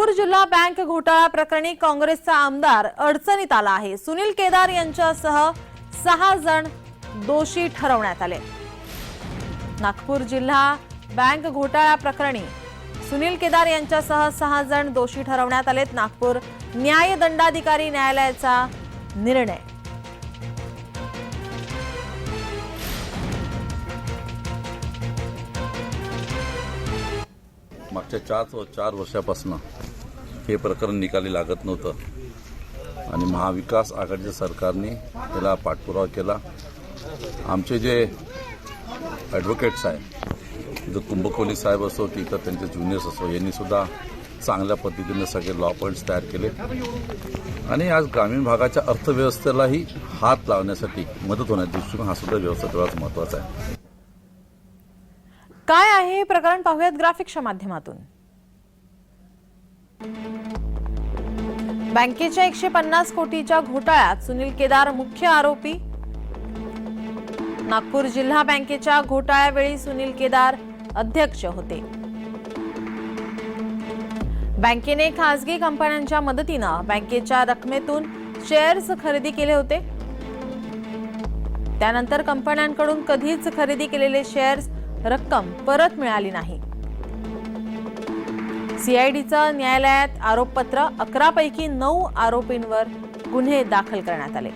नागपूर जिल्हा बँक घोटाळा प्रकरणी काँग्रेसचा आमदार अडचणीत आला आहे। सुनील केदार यांच्यासह 6 जण दोषी ठरवण्यात आले। नागपूर जिल्हा बँक घोटाळा प्रकरणी सुनील केदार यांच्यासह 6 जण दोषी ठरवण्यात आलेत। नागपूर न्याय दंडाधिकारी न्यायालयाचा निर्णय। मागच्या 4 वर्षापासून हे प्रकरण निकाली लागत नव्हतं आणि महाविकास आघाडीच्या सरकारने त्याला पाठपुरावा केला। आमचे जे ॲडव्होकेट्स आहेत, जो कुंभकोली साहेब असो की इतर त्यांचे ज्युनियर्स असो, यांनी सुद्धा चांगल्या पद्धतीने सगळे लॉ पॉईंट्स तयार केले आणि आज ग्रामीण भागाच्या अर्थव्यवस्थेलाही हात लावण्यासाठी मदत होण्याच्या दृष्टीने हा सुद्धा व्यवस्था तेवढाच महत्त्वाचा आहे। काय आहे हे प्रकरण पाहूयात ग्राफिक्सच्या माध्यमातून। बँकेच्या 150 कोटीच्या घोटाळ्यात सुनील केदार मुख्य आरोपी। नागपूर जिल्हा बँकेच्या घोटाळ्यावेळी सुनील केदार अध्यक्ष होते। बँकेने खासगी कंपन्यांच्या मदतीने बँकेच्या रकमेतून शेअर्स खरेदी केले होते। त्यानंतर कंपन्यांकडून कधीच खरेदी केलेले शेअर्स रक्कम परत मिळाली नाही। सीआयडीचं न्यायालयात आरोपपत्र 11 पैकी 9 आरोपींवर गुन्हे दाखल करण्यात आले।